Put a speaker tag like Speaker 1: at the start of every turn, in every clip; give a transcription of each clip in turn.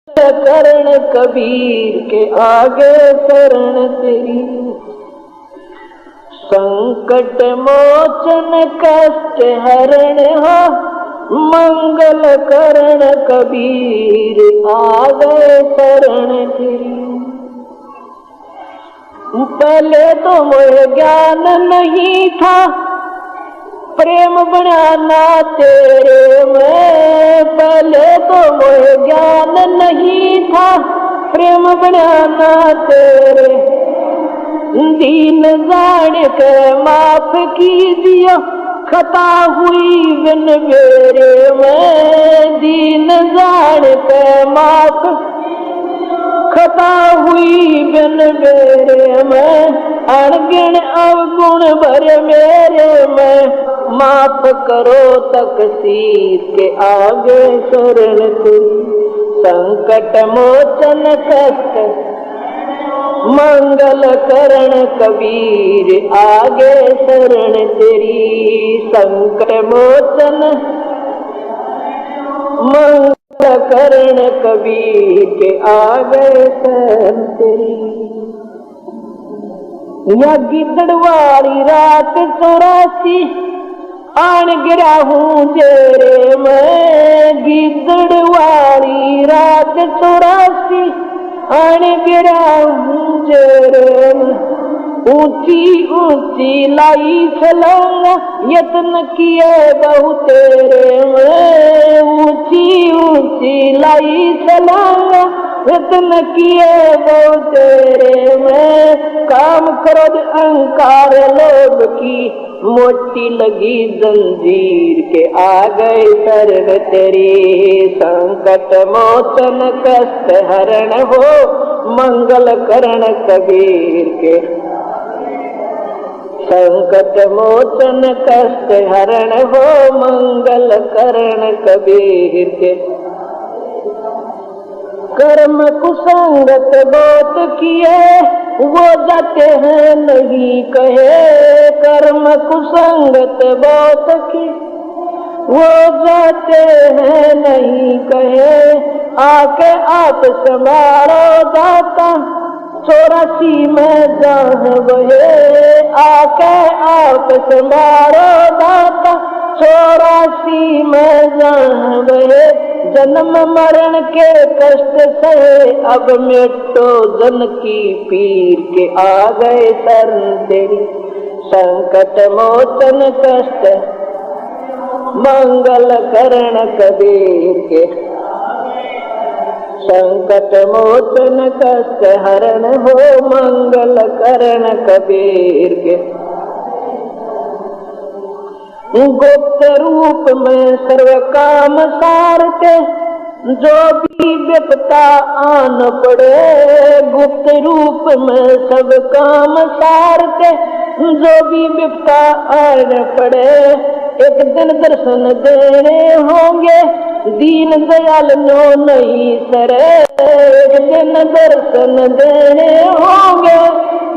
Speaker 1: करण कबीर के आगे शरण तेरी। संकट मोचन कष्ट हरण हो, मंगल करण कबीर आगे शरण तेरी। पहले तो मोह ज्ञान नहीं था, प्रेम बनाना तेरे में। पहले तो मोह ज्ञान नहीं था, प्रेम बनाना तेरे। दीन जान के माफ कीजिए, खता हुई बिन मेरे में। दीन जान के माफ खता हुई बिन मेरे में। अणगिण अवगुण भर मेरे में, माफ करो तकसीर के आगे शरण तेरी। संकट मोचन कष्ट मंगल करण कबीर आगे शरण तेरी। संकट मोचन मंगल करण कबीर के आगे शरण तेरी। या गिदड़वाड़ी रात 84 आन गिरा हूँ जेरे में। गिदड़वाड़ी रात 84 आन गिरा हूँ जेरे में। ऊंची ऊंची लाई छलांगा, यत्न किए बहु तेरे में। ऊंची ऊंची लाई छलांगा, यत्न किए बहु तेरे में। काम क्रोध अहंकार लोभ की मोटी लगी जंजीर के आ गए शरण तेरी। संकट मोचन कष्ट हरण हो, मंगल करण कबीर के। संकट मोचन कष्ट हरण हो, मंगल करण कबीर के। कर्म कुसंगत बहुत किए, वो जाते हैं नहीं कहे। कर्म कुसंगत बहुत किए, वो जाते हैं नहीं कहे। आके आप संभालो दाता, 84 में जहाँ बहे। आके आप संभालो दाता, 84 में जहाँ बहे। जन्म मरण के कष्ट सहे, अब मिटो जन की पीर के आ गए शरण तेरी। संकट मोचन कष्ट मंगल करण कबीर के। संकट मोचन कष्ट हरण हो, मंगल करण कबीर के। गुप्त रूप में सर्व काम सारते, जो भी विपता आन पड़े। गुप्त रूप में सब काम सारते, जो भी विपता आन पड़े। एक दिन दर्शन देने होंगे, दीन दयाल नो नहीं सरे। एक दिन दर्शन देने होंगे,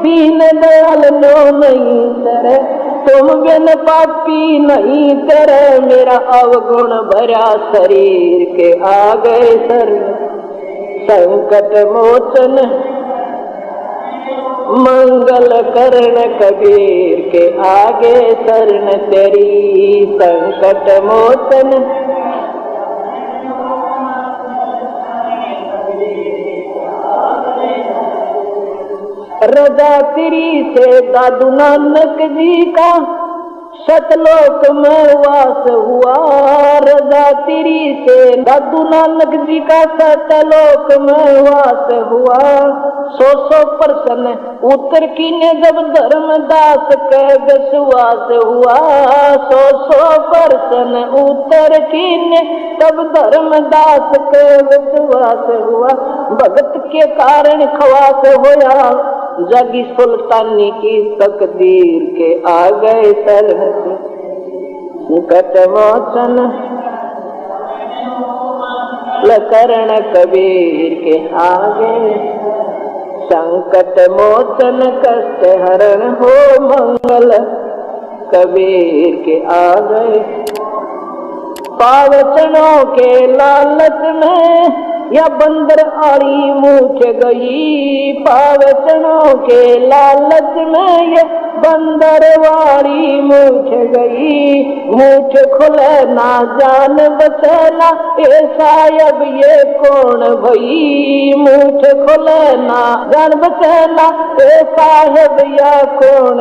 Speaker 1: दीन दयाल नो नहीं सरे। तुम बिन पापी नहीं करे, मेरा अवगुण भरा शरीर के आ गए शरण। संकट मोचन मंगल करण कबीर के आगे शरण तेरी। संकट मोचन रजा तेरी से दादू नानक जी का सतलोक में वास हुआ। रजा तेरी से दादू नानक जी का सतलोक में वास हुआ। 100 प्रश्न उत्तर कीने जब धर्मदास के विश्वास हुआ। 100 प्रश्न उत्तर कीने तब धर्मदास के विश्वास हुआ। भगत के कारण खवास होया, जगी सुल्तानी की तकदीर के आ गए शरण। संकट मोचन करण कबीर के आगे। संकट मोचन कष्ट हरण हो, मंगल कबीर के आगे। पावचनों के लालच में या बंदर आड़ी मूठ गई, पावचनों के लालच में ये बंदर वाड़ी मूठ गई। मूठ खुले ना जान बचना, ऐसा अब ये कौन भई। मूठ खुले ना जान बचना, ऐसा अब या कौन।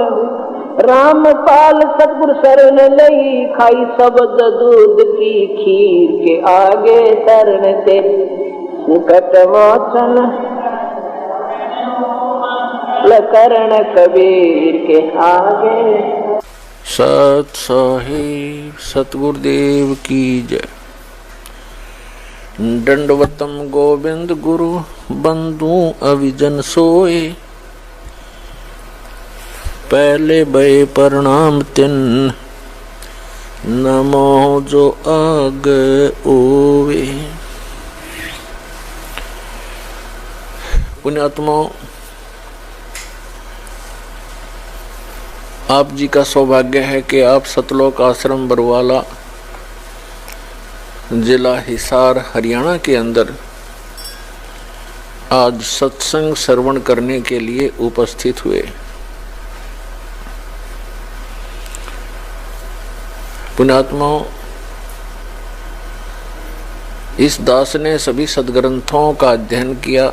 Speaker 1: रामपाल सतगुर शरण लई, खाई शब्द दूध की खीर के आगे शरण ते संकट मोचन करण कबीर के आगे।
Speaker 2: सत साहिब सतगुरुदेव की जय। दंडवतम गोविंद गुरु बंधु अविजन सोए, पहले भय प्रणाम तिन नमो जो आग ओवे। पुण्यात्मा, आप जी का सौभाग्य है कि आप सतलोक आश्रम बरवाला, जिला हिसार, हरियाणा के अंदर आज सत्संग श्रवण करने के लिए उपस्थित हुए। पुण्यात्माओं, इस दास ने सभी सदग्रंथों का अध्ययन किया,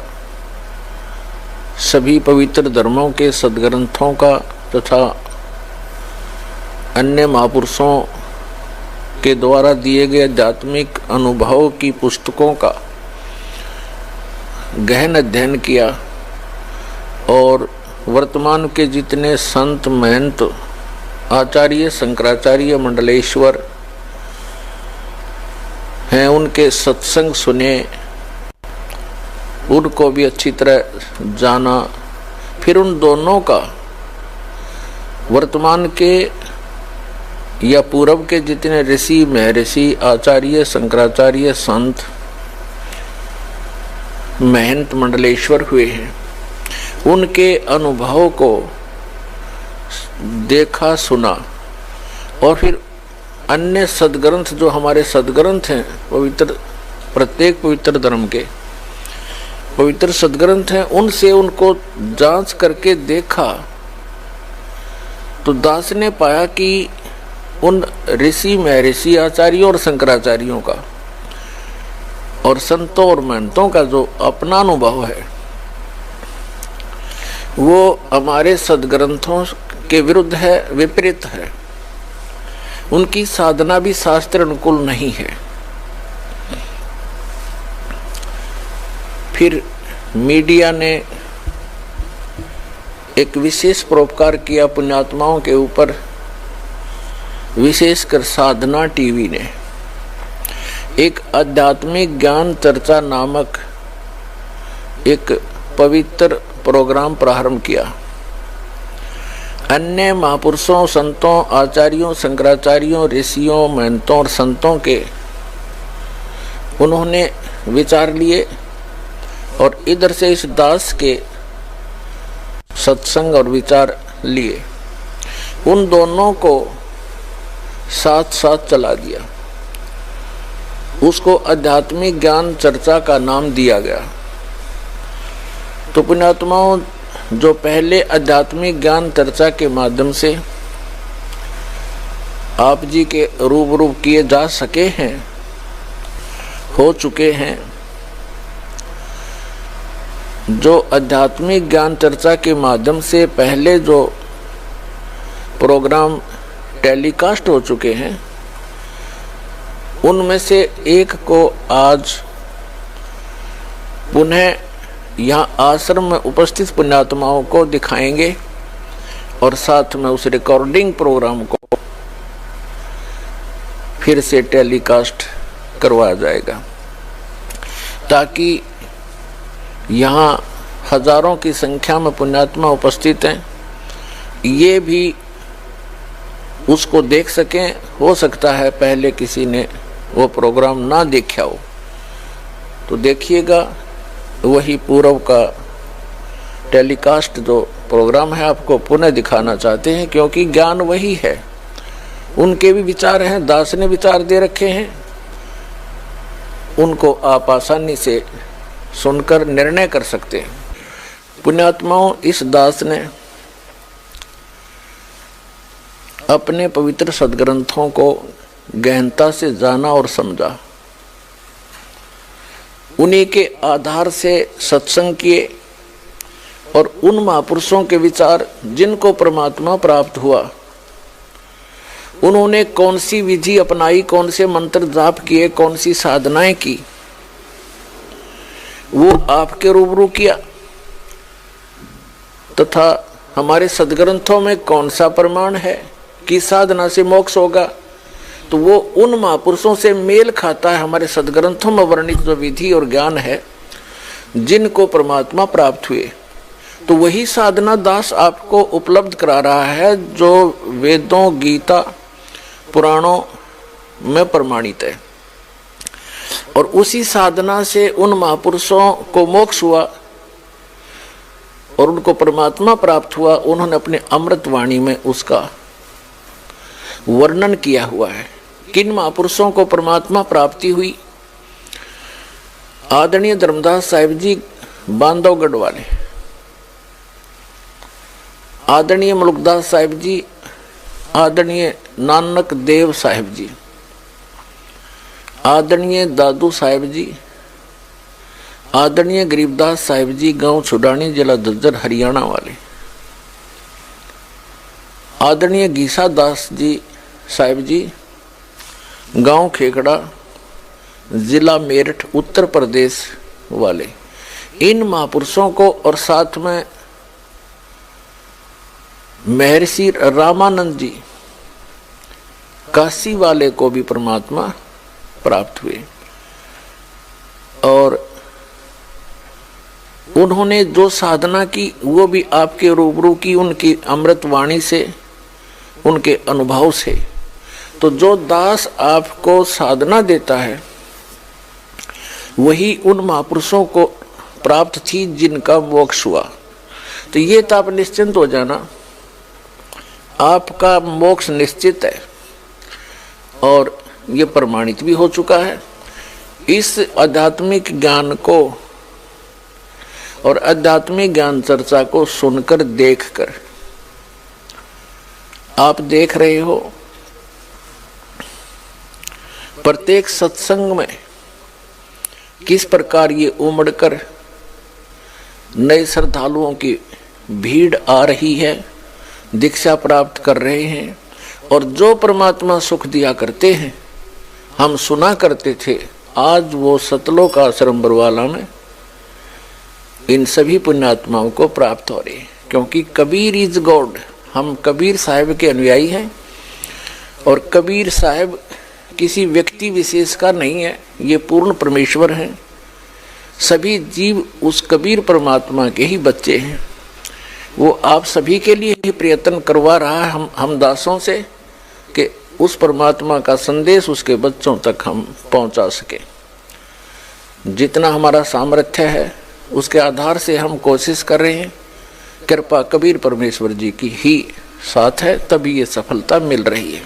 Speaker 2: सभी पवित्र धर्मों के सदग्रंथों का तथा अन्य महापुरुषों के द्वारा दिए गए आध्यात्मिक अनुभव की पुस्तकों का गहन अध्ययन किया और वर्तमान के जितने संत महंत आचार्य शंकराचार्य मंडलेश्वर हैं उनके सत्संग सुने, उनको भी अच्छी तरह जाना। फिर उन दोनों का वर्तमान के या पूर्व के जितने ऋषि महर्षि आचार्य शंकराचार्य संत महंत मंडलेश्वर हुए हैं, उनके अनुभव को देखा सुना और फिर अन्य सदग्रंथ जो हमारे सदग्रंथ हैं, पवित्र प्रत्येक पवित्र धर्म के पवित्र सदग्रंथ हैं, उनसे उनको जांच करके देखा तो दास ने पाया कि उन ऋषि महर्षि आचार्यों और शंकराचार्यों का और संतों और महंतों का जो अपना अनुभव है वो हमारे सदग्रंथों के विरुद्ध है, विपरीत है। उनकी साधना भी शास्त्र अनुकूल नहीं है। फिर मीडिया ने एक विशेष परोपकार किया पुण्यात्माओं के ऊपर, विशेषकर साधना टीवी ने एक आध्यात्मिक ज्ञान चर्चा नामक एक पवित्र प्रोग्राम प्रारंभ किया। अन्य महापुरुषों, संतों, आचार्यों, शंकराचार्यों, ऋषियों, महंतों और संतों के उन्होंने विचार लिए और इधर से इस दास के सत्संग और विचार लिए। उन दोनों को साथ साथ चला दिया। उसको आध्यात्मिक ज्ञान चर्चा का नाम दिया गया। तो पुण्यात्माओं, जो पहले आध्यात्मिक ज्ञान चर्चा के माध्यम से आप जी के रूबरू किए जा सके हैं, हो चुके हैं, जो आध्यात्मिक ज्ञान चर्चा के माध्यम से पहले जो प्रोग्राम टेलीकास्ट हो चुके हैं, उनमें से एक को आज पुनः यहाँ आश्रम में उपस्थित पुण्यात्माओं को दिखाएंगे और साथ में उस रिकॉर्डिंग प्रोग्राम को फिर से टेलीकास्ट करवाया जाएगा, ताकि यहाँ हजारों की संख्या में पुण्यात्मा उपस्थित हैं, ये भी उसको देख सकें। हो सकता है पहले किसी ने वो प्रोग्राम ना देखा हो, तो देखिएगा। वही पूर्व का टेलीकास्ट जो प्रोग्राम है आपको पुनः दिखाना चाहते हैं, क्योंकि ज्ञान वही है। उनके भी विचार हैं, दास ने विचार दे रखे हैं, उनको आप आसानी से सुनकर निर्णय कर सकते हैं। पुण्यात्माओं, इस दास ने अपने पवित्र सदग्रंथों को गहनता से जाना और समझा, उन्हीं के आधार से सत्संग किए और उन महापुरुषों के विचार जिनको परमात्मा प्राप्त हुआ, उन्होंने कौन सी विधि अपनाई, कौन से मंत्र जाप किए, कौन सी साधनाएं की, वो आपके रूबरू किया। तथा हमारे सदग्रंथों में कौन सा प्रमाण है कि साधना से मोक्ष होगा, तो वो उन महापुरुषों से मेल खाता है। हमारे सदग्रंथों में वर्णित जो विधि और ज्ञान है जिनको परमात्मा प्राप्त हुए, तो वही साधना दास आपको उपलब्ध करा रहा है जो वेदों, गीता, पुराणों में प्रमाणित है। और उसी साधना से उन महापुरुषों को मोक्ष हुआ और उनको परमात्मा प्राप्त हुआ। उन्होंने अपने अमृत वाणी में उसका वर्णन किया हुआ है। किन महापुरुषों को परमात्मा प्राप्ति हुई? आदरणीय धर्मदास साहिब जी बांधवगढ़ वाले, आदरणीय मुल्कदास साहिब जी, आदरणीय नानक देव साहिब जी, आदरणीय दादू साहिब जी, आदरणीय गरीबदास साहिब जी गांव छुडानी, जिला झज्जर, हरियाणा वाले, आदरणीय गीसा दास जी साहिब जी गांव खेकड़ा, जिला मेरठ, उत्तर प्रदेश वाले, इन महापुरुषों को और साथ में महर्षि रामानंद जी काशी वाले को भी परमात्मा प्राप्त हुए। और उन्होंने जो साधना की वो भी आपके रूबरू की, उनकी अमृत वाणी से, उनके अनुभव से। तो जो दास आपको साधना देता है वही उन महापुरुषों को प्राप्त थी जिनका मोक्ष हुआ। तो ये तो आप निश्चिंत हो जाना, आपका मोक्ष निश्चित है और ये प्रमाणित भी हो चुका है। इस आध्यात्मिक ज्ञान को और आध्यात्मिक ज्ञान चर्चा को सुनकर, देखकर, आप देख रहे हो प्रत्येक सत्संग में किस प्रकार ये उमड़कर नए श्रद्धालुओं की भीड़ आ रही है, दीक्षा प्राप्त कर रहे हैं। और जो परमात्मा सुख दिया करते हैं, हम सुना करते थे, आज वो सतलोक आश्रम बरवाला में इन सभी पुण्यात्माओं को प्राप्त हो रही है। क्योंकि कबीर इज गॉड, हम कबीर साहब के अनुयायी हैं और कबीर साहब किसी व्यक्ति विशेष का नहीं है, ये पूर्ण परमेश्वर हैं। सभी जीव उस कबीर परमात्मा के ही बच्चे हैं। वो आप सभी के लिए ही प्रयत्न करवा रहा है हम दासों से कि उस परमात्मा का संदेश उसके बच्चों तक हम पहुंचा सके। जितना हमारा सामर्थ्य है उसके आधार से हम कोशिश कर रहे हैं। कृपा कबीर परमेश्वर जी की ही साथ है, तभी ये सफलता मिल रही है।